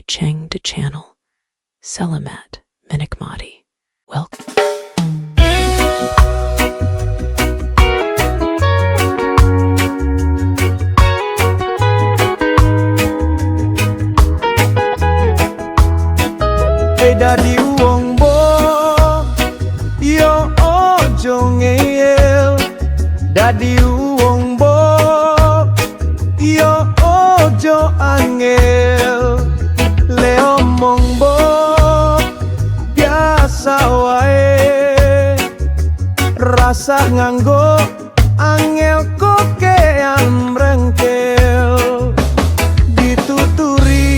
Cheng De Channel. Selamat Menikmati. Welcome. Dadi wong bo yo ojo ngeyel, dadi wong bo yo ojo angel, le omong bo biasa wae, rasa nganggo angel kokean mrengkel, dituturi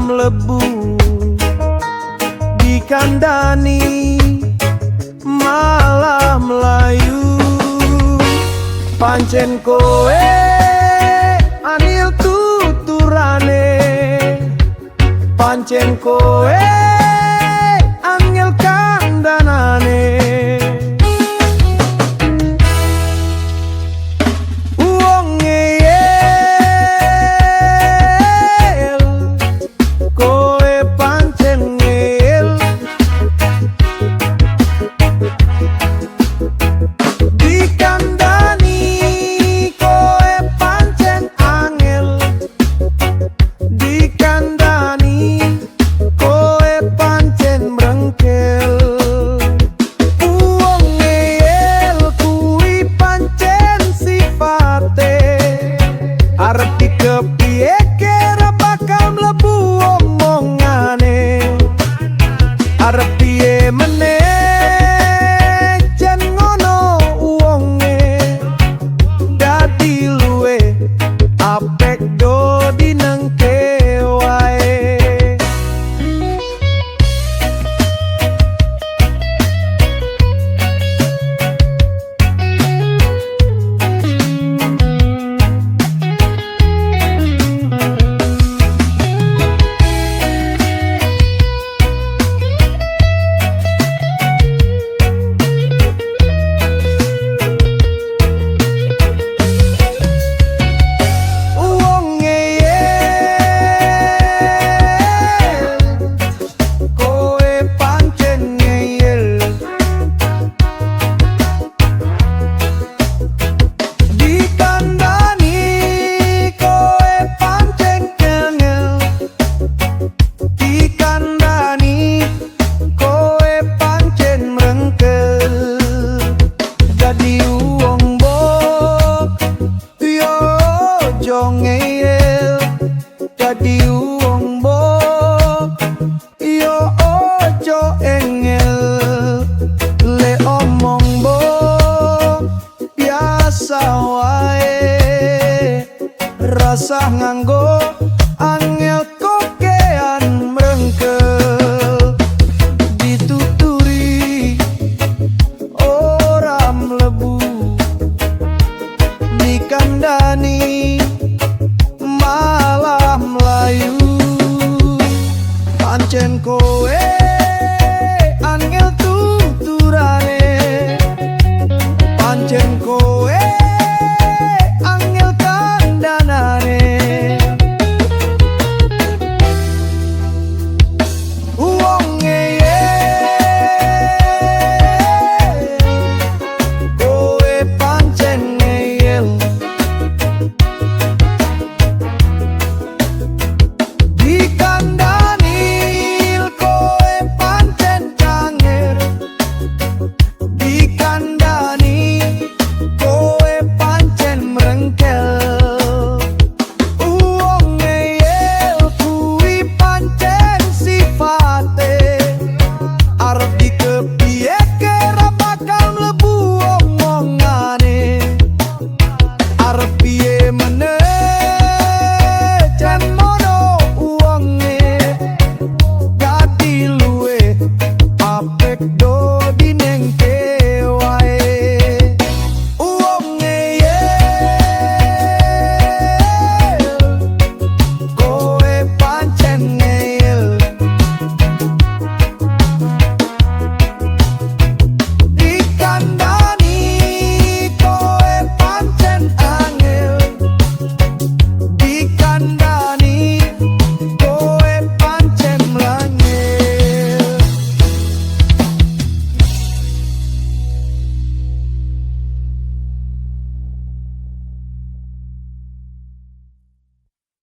mlebu dikandani malah melayu, pancen koe anil tuturane, pancen koe angel kandanane. Arep dikepiye kira bakal mlebu omongane, arep piye meneh jan ngono wonge, dadi luwe apik do dinengke wae. Dadi wong bo yo ojo engel, le omong bo biasa wae, rasa nganggo angel kokean mrengkel, dituturi ora mlebu dikandani malah melayu, pancen koe